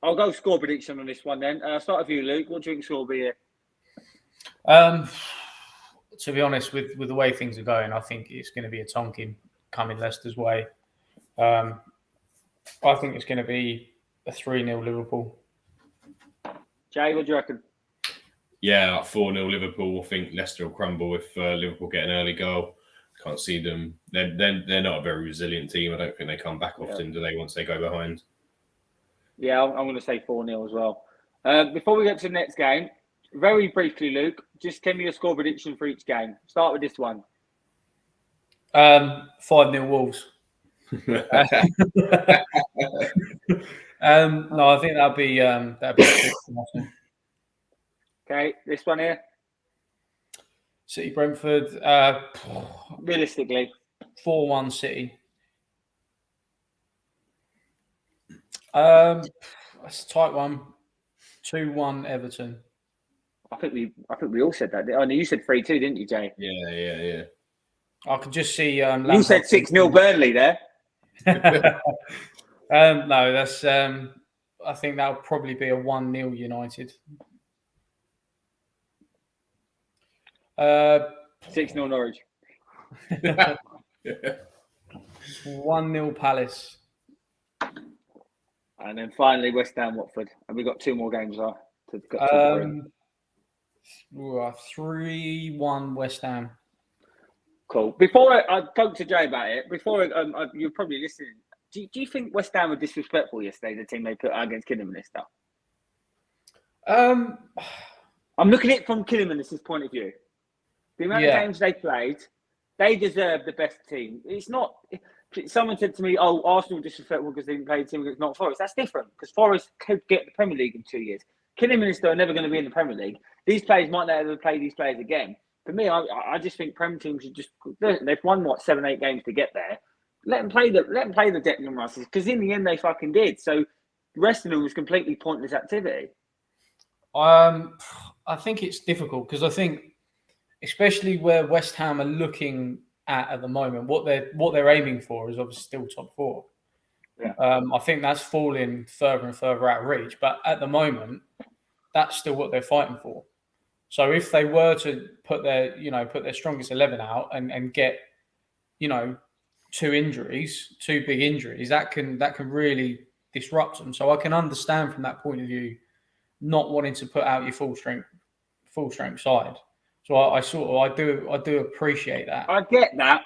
I'll go score prediction on this one then. I'll start with you, Luke. What do you think score will be here? To be honest, with the way things are going, I think it's going to be a Tonkin coming Leicester's way. I think it's going to be a 3-0 Liverpool. Jay, what do you reckon? Yeah, like 4-0 Liverpool. I think Leicester will crumble if Liverpool get an early goal. Can't see them. They're not a very resilient team. I don't think they come back often, do they, once they go behind? Yeah, I'm going to say 4-0 as well. Before we get to the next game, very briefly, Luke, just give me a score prediction for each game. Start with this one. 5-0 Wolves. No, I think that'd be Okay, this one here. City Brentford. Realistically, 4-1 City. That's a tight one. 2-1 Everton. I think we all said that. Oh, no, you said 3-2, didn't you, Jay? Yeah. I could just see. You said 6-0 Burnley there. No, that's. I think that'll probably be a 1-0 United. 6-0 Norwich. 1-0 Palace. And then finally West Ham Watford. And we've got 2 more games to go through. 3-1 West Ham. Cool. Before I talk to Jay about it, you're probably listening. Do you think West Ham were disrespectful yesterday, the team they put out against Kidderminster? Um, I'm looking at it from Killiman's point of view. The amount of yeah, games they played, they deserve the best team. It's not. Someone said to me, "Oh, Arsenal disrespectful because they didn't play a team against not Forest." That's different because Forest could get the Premier League in 2 years. Killiman are never going to be in the Premier League. These players might not ever play these players again. For me, I just think Premier teams should just. They've won 7-8 games to get there. Let them play the Declan Rices because in the end they fucking did. So the rest of them was completely pointless activity. I think it's difficult because I think, especially where West Ham are looking at the moment, what they're aiming for is obviously still top four. Yeah. I think that's falling further and further out of reach, but at the moment, that's still what they're fighting for. So if they were to put their strongest 11 out and get, 2 big injuries, that can really disrupt them. So I can understand from that point of view not wanting to put out your full strength side. So I do appreciate that. I get that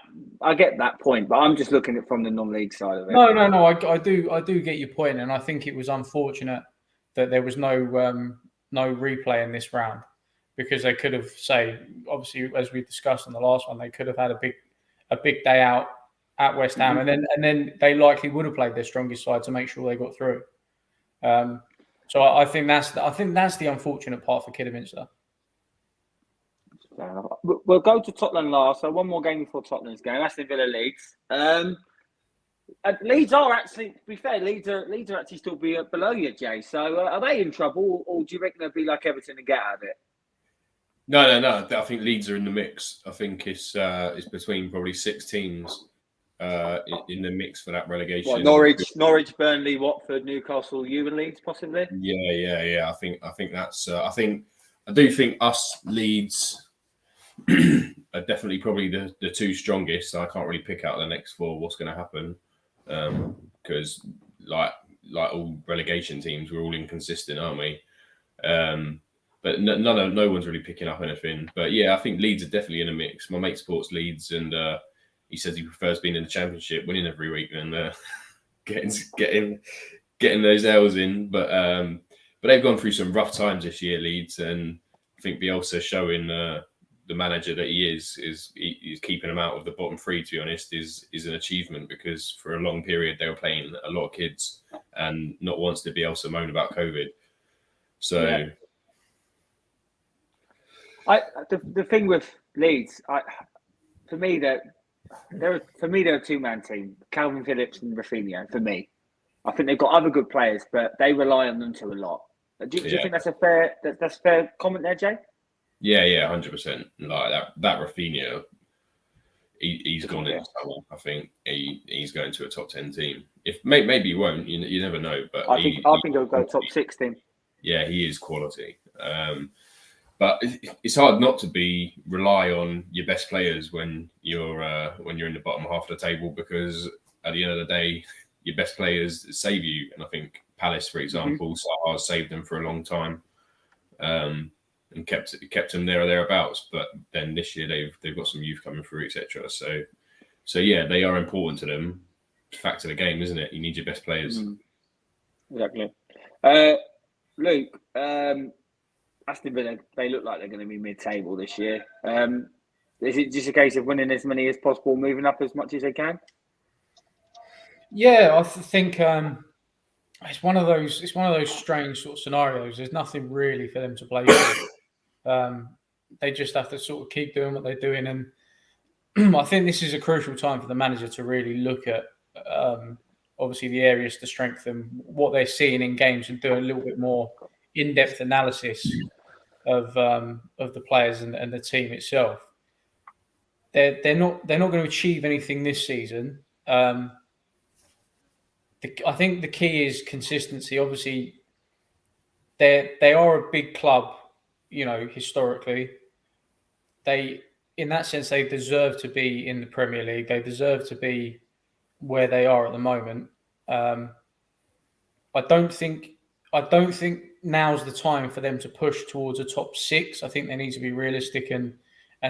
point, but I'm just looking at it from the non-league side of it. No. I do get your point, and I think it was unfortunate that there was no replay in this round because they could have, obviously as we discussed in the last one, they could have had a big day out at West Ham, and then they likely would have played their strongest side to make sure they got through. So I think that's the unfortunate part for Kidderminster. We'll go to Tottenham last. So one more game before Tottenham's game. Aston Villa Leeds. Leeds are actually, to be fair, Leeds are actually still below you, Jay. So are they in trouble, or do you reckon they'll be like Everton and get out of it? No. I think Leeds are in the mix. I think it's between probably 6 teams in the mix for that relegation. What, Norwich, Burnley, Watford, Newcastle, you and Leeds possibly. Yeah. I think that's. I do think us Leeds are definitely probably the 2 strongest. I can't really pick out the next 4 what's going to happen because like all relegation teams, we're all inconsistent, aren't we? But no one's really picking up anything. But yeah, I think Leeds are definitely in a mix. My mate supports Leeds, and he says he prefers being in the Championship, winning every week, than getting those L's in. But they've gone through some rough times this year, Leeds, and I think Bielsa showing the manager that he is keeping them out of the bottom 3. To be honest, is an achievement because for a long period they were playing a lot of kids, and not once did Bielsa moan about COVID. So. Yeah. The thing with Leeds, for me they're a 2-man team. Calvin Phillips and Rafinha. For me, I think they've got other good players, but they rely on them a lot. Do you think that's a fair comment there, Jay? Yeah, 100%. Like that Rafinha, he's gone in summer. I think he's going to a top 10 team. If maybe he won't, you never know. But I think he'll go top 6 team. Yeah, he is quality. But it's hard not to rely on your best players when you're in the bottom half of the table, because at the end of the day, your best players save you. And I think Palace, for example, Saha saved them for a long time, and kept them there or thereabouts. But then this year they've got some youth coming through, etc. So yeah, they are important to them. Fact of the game, isn't it? You need your best players. Exactly. Luke. Aston Villa, they look like they're going to be mid-table this year. Is it just a case of winning as many as possible, moving up as much as they can? Yeah, I think it's one of those strange sort of scenarios. There's nothing really for them to play for. They just have to sort of keep doing what they're doing, and I think this is a crucial time for the manager to really look at obviously the areas to strengthen, what they're seeing in games, and do a little bit more in-depth analysis of the players and the team itself. They're not going to achieve anything this season. I think the key is consistency. Obviously, they are a big club, historically. In that sense, they deserve to be in the Premier League. They deserve to be where they are at the moment. I don't think now's the time for them to push towards a top 6. I think they need to be realistic and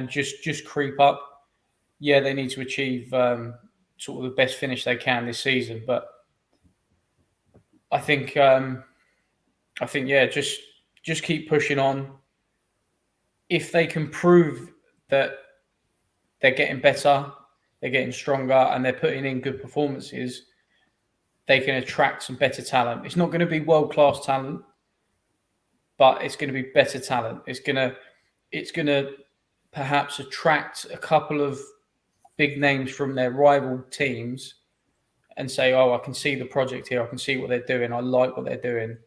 just creep up. Yeah, they need to achieve sort of the best finish they can this season. But I think just just keep pushing on. If they can prove that they're getting better, they're getting stronger, and they're putting in good performances, they can attract some better talent. It's not going to be world-class talent, but it's going to be better talent. It's going to perhaps attract a couple of big names from their rival teams and say, oh, I can see the project here. I can see what they're doing. I like what they're doing.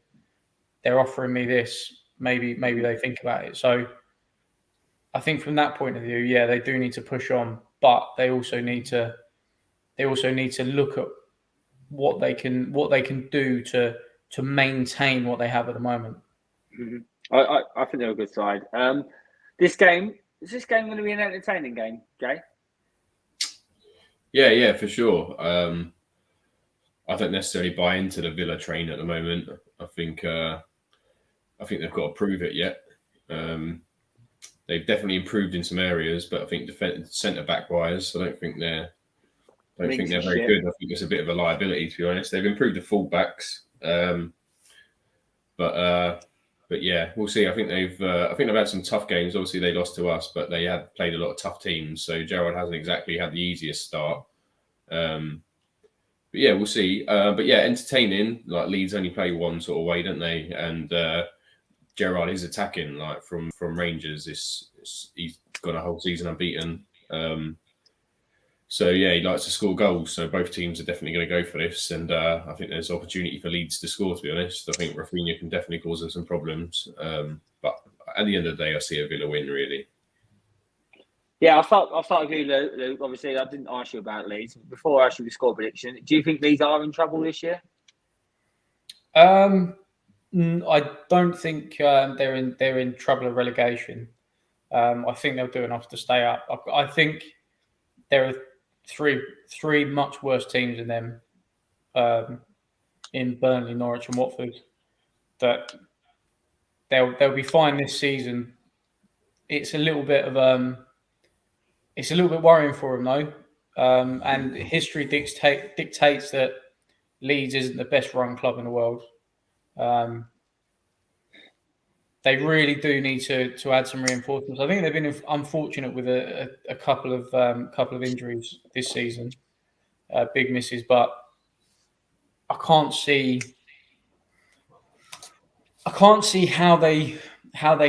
They're offering me this. Maybe they think about it. So I think from that point of view, yeah, they do need to push on, but they also need to look at what they can do to maintain what they have at the moment. Mm-hmm. I think they're a good side. Is this game going to be an entertaining game, Jay? Yeah, for sure. I don't necessarily buy into the Villa train at the moment. I think they've got to prove it yet. They've definitely improved in some areas, but I think centre back wise, I don't think they're very good. I think it's a bit of a liability, to be honest. They've improved the fullbacks, but yeah, we'll see. I think they've had some tough games. Obviously, they lost to us, but they have played a lot of tough teams. So Gerrard hasn't exactly had the easiest start. But yeah, we'll see. But yeah, entertaining. Like Leeds only play one sort of way, don't they? And Gerrard is attacking like from Rangers. He's got a whole season unbeaten. So yeah, he likes to score goals. So both teams are definitely going to go for this, and I think there's opportunity for Leeds to score. To be honest, I think Rafinha can definitely cause them some problems. But at the end of the day, I see a Villa win really. Yeah, I'll start with you, Luke. Obviously, I didn't ask you about Leeds before I asked you the score prediction. Do you think Leeds are in trouble this year? I don't think they're in trouble of relegation. I think they'll do enough to stay up. I think there are three much worse teams than them in Burnley, Norwich, and Watford. That they'll be fine this season. It's a little bit worrying for them though, and history dictates that Leeds isn't the best run club in the world. They really do need to add some reinforcements. I think they've been unfortunate with a couple of injuries this season, big misses. But I can't see how they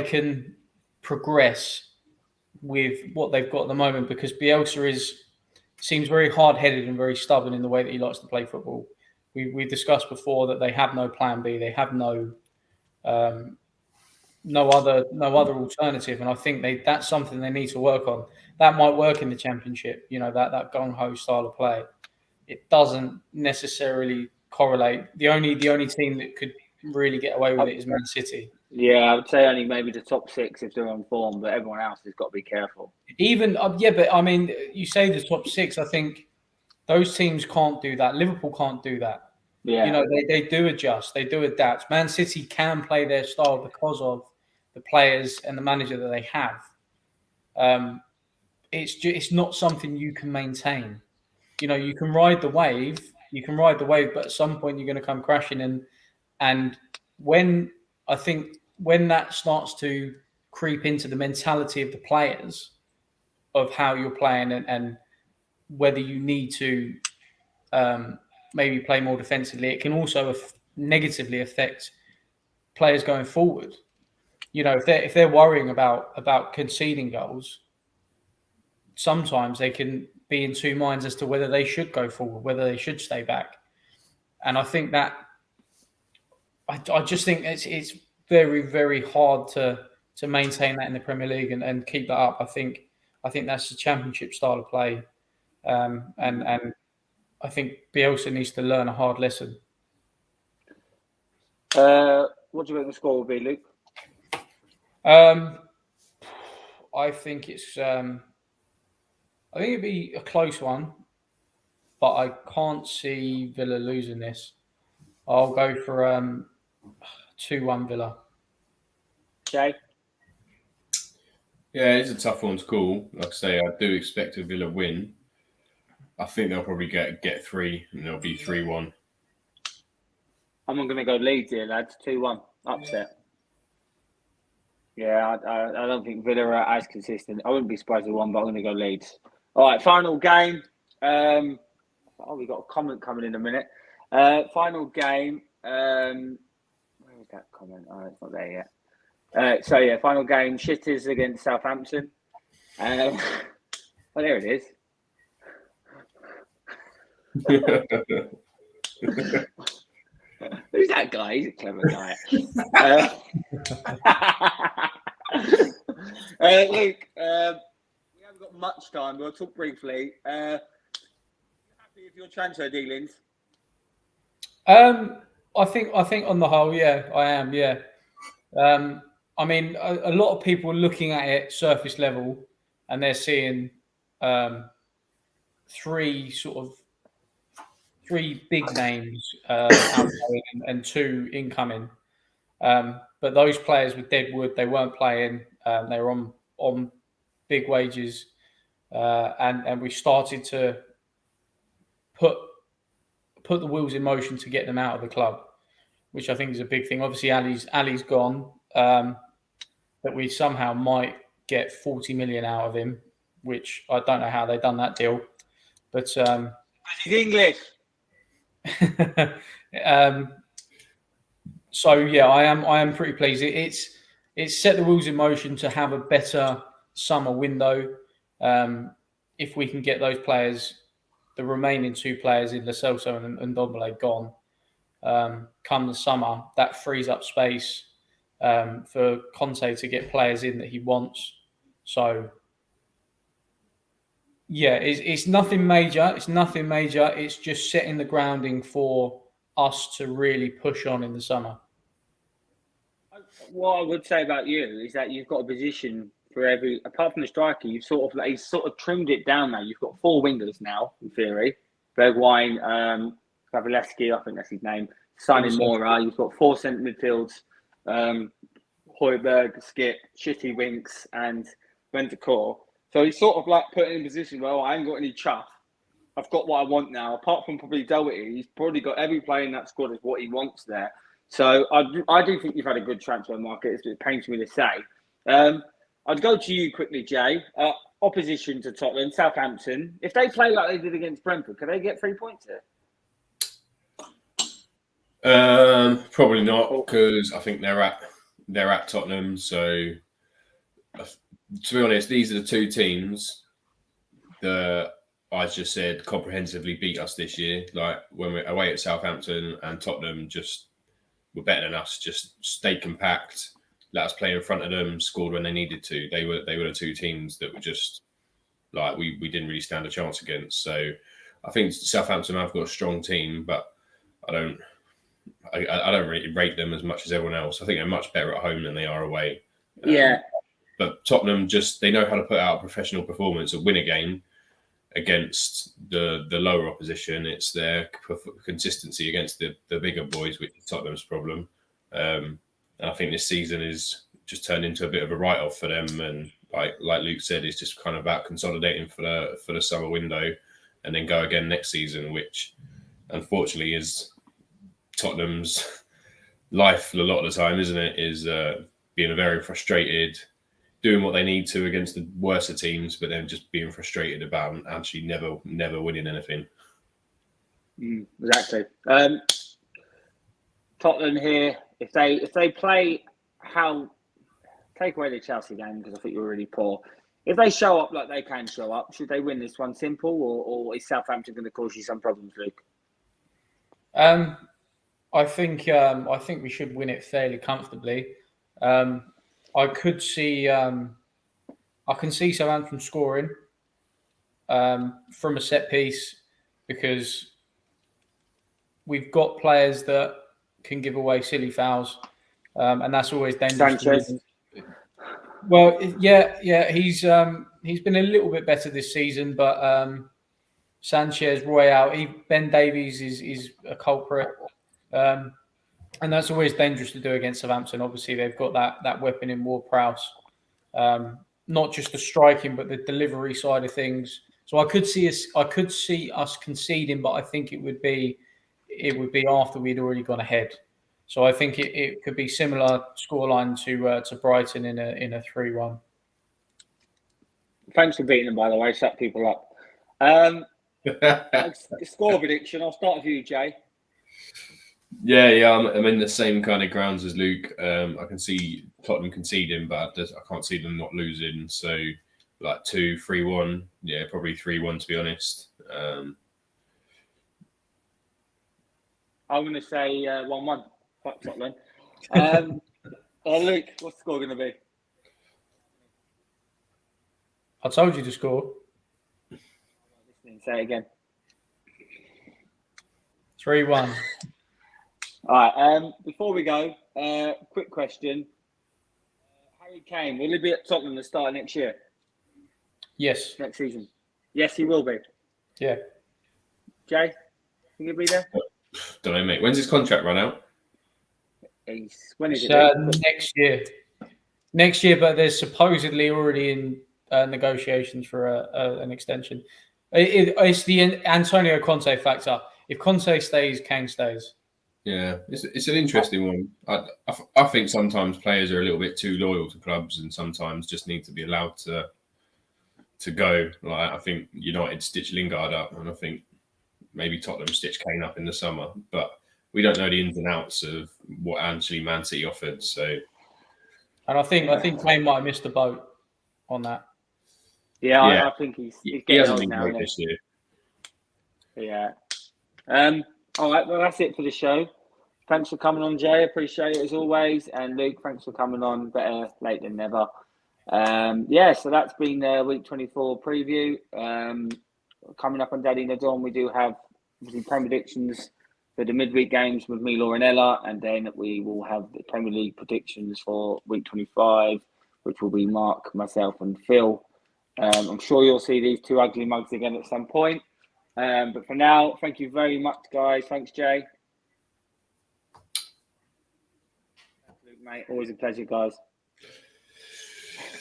can progress with what they've got at the moment, because Bielsa seems very hard-headed and very stubborn in the way that he likes to play football. We discussed before that they have no plan B. They have no other alternative, and I think that's something they need to work on. That might work in the Championship, that gung-ho style of play. It doesn't necessarily correlate. The only team that could really get away with it is Man City. Yeah, I would say only maybe the top six if they're on form, but everyone else has got to be careful. Even but I mean, you say the top six. I think those teams can't do that. Liverpool can't do that. Yeah, they do adjust, they do adapt. Man City can play their style because of the players and the manager that they have. It's not something you can maintain. You can ride the wave, but at some point you're going to come crashing. And when that starts to creep into the mentality of the players of how you're playing and whether you need to maybe play more defensively, it can also negatively affect players going forward. If they're worrying about conceding goals, sometimes they can be in two minds as to whether they should go forward, whether they should stay back. And I think that I just think it's very, very hard to maintain that in the Premier League and keep that up. I think that's the Championship style of play, and I think Bielsa needs to learn a hard lesson. What do you think the score will be, Luke? I think it'd be a close one, but I can't see Villa losing this. I'll go for 2-1 Villa. Jay? Yeah, it's a tough one to call. Like I say, I do expect a Villa win. I think they'll probably get 3, and it'll be 3-1. I'm not going to go Leeds here, lads. 2-1. Upset. Yeah, I don't think Villa are as consistent. I wouldn't be surprised with one, but I'm going to go Leeds. All right, final game. We got a comment coming in a minute. Final game. Where is that comment? Oh, it's not there yet. Final game. Shitters against Southampton. Well, there it is. Who's that guy? He's a clever guy. Luke, we haven't got much time. We'll talk briefly. You happy with your transfer dealings? I think on the whole, yeah, I am. Yeah. I mean, a lot of people looking at it surface level, and they're seeing three big names outgoing and 2 incoming. But those players with Deadwood, they weren't playing. They were on big wages, and we started to put the wheels in motion to get them out of the club, which I think is a big thing. Obviously, Ali's gone, but we somehow might get 40 million out of him, which I don't know how they've done that deal. But he's English. So yeah, I am pretty pleased. It's set the wheels in motion to have a better summer window. If we can get those players, the remaining 2 players in Lo Celso and Ndombele gone, come the summer, that frees up space for Conte to get players in that he wants. So yeah, it's nothing major. It's just setting the grounding for us to really push on in the summer. What I would say about you is that you've got a position for every, apart from the striker, he's sort of trimmed it down now. You've got 4 wingers now, in theory. Bergwijn, Kavaleski, I think that's his name. Signing Mora. You've got 4 centre midfields. Højbjerg, Skip, Shitty Winks, and Bentancur. So he's sort of like put in a position where I ain't got any chuff. I've got what I want now. Apart from probably Doherty, he's probably got every player in that squad is what he wants there. So I do think you've had a good transfer market. It pains me to say. I'd go to you quickly, Jay. Opposition to Tottenham, Southampton. If they play like they did against Brentford, can they get 3 points here? Probably not, because I think they're at Tottenham. So to be honest, these are the 2 teams that I just said comprehensively beat us this year. Like when we're away at Southampton and Tottenham, just were better than us. Just stayed compact, let us play in front of them, scored when they needed to. They were the 2 teams that were just like we didn't really stand a chance against. So I think Southampton have got a strong team, but I don't really rate them as much as everyone else. I think they're much better at home than they are away. Yeah. But Tottenham they know how to put out a professional performance and win a game against the lower opposition. It's their consistency against the bigger boys, which is Tottenham's problem. And I think this season is just turned into a bit of a write-off for them. And like Luke said, it's just kind of about consolidating for the summer window and then go again next season, which unfortunately is Tottenham's life a lot of the time, isn't it? Is being very frustrated, doing what they need to against the worser teams, but then just being frustrated about actually never winning anything. Exactly. Tottenham here, if they play take away the Chelsea game because I think you're really poor. If they show up like they can show up, should they win this one simple, or is Southampton going to cause you some problems, Luke? I think we should win it fairly comfortably. I can see Southampton scoring from a set piece because we've got players that can give away silly fouls, and that's always dangerous. Sanchez. Well, yeah, he's been a little bit better this season, but Sanchez, Royale, Ben Davies is a culprit. And that's always dangerous to do against Southampton. Obviously, they've got that weapon in Ward-Prowse. Not just the striking, but the delivery side of things. So I could see us conceding, but I think it would be after we'd already gone ahead. So I think it could be similar scoreline to Brighton in a 3-1. Thanks for beating them, by the way. Shut people up. Score prediction. I'll start with you, Jay. Yeah. I'm in the same kind of grounds as Luke. I can see Tottenham conceding, but I can't see them not losing. So, like 2-3-1. Yeah, probably 3-1 to be honest. I'm going to say 1-1. Fuck Tottenham. Luke, what's the score going to be? I told you to score. Say it again. 3-1. All right. Before we go, quick question. Harry Kane, will he be at Tottenham the start of next year? Yes. Next season? Yes, he will be. Yeah. Jay, think he'll be there? Don't know, mate. When's his contract run out? When is it? Next year. Next year, but there's supposedly already in negotiations for an extension. It's the Antonio Conte factor. If Conte stays, Kane stays. Yeah, it's an interesting one. I think sometimes players are a little bit too loyal to clubs, and sometimes just need to be allowed to go. Like I think United stitch Lingard up, and I think maybe Tottenham stitch Kane up in the summer. But we don't know the ins and outs of what actually Man City offered. So, and I think Kane might have missed the boat on that. Yeah. I think he's getting old now. This year. Yeah. All right. Well, that's it for the show. Thanks for coming on, Jay. Appreciate it as always. And Luke, thanks for coming on. Better late than never. So that's been the week 24 preview. Coming up on Daddy in the Dawn, we do have obviously predictions for the midweek games with me, Laura and Ella, and then we will have the Premier League predictions for week 25, which will be Mark, myself, and Phil. I'm sure you'll see these two ugly mugs again at some point. But for now, thank you very much, guys. Thanks, Jay. Luke, mate, always a pleasure, guys.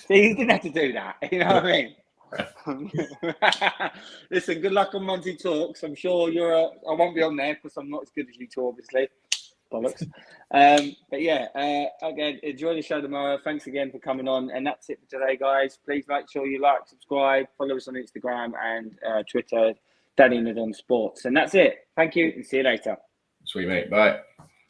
See, you didn't have to do that. You know what I mean? Listen, good luck on Monty Talks. I'm sure I won't be on there because I'm not as good as you two, obviously. Bollocks. But yeah, again, enjoy the show tomorrow. Thanks again for coming on. And that's it for today, guys. Please make sure you like, subscribe, follow us on Instagram and Twitter, Daddy in the Dawn Sports. And that's it. Thank you and see you later. Sweet, mate. Bye.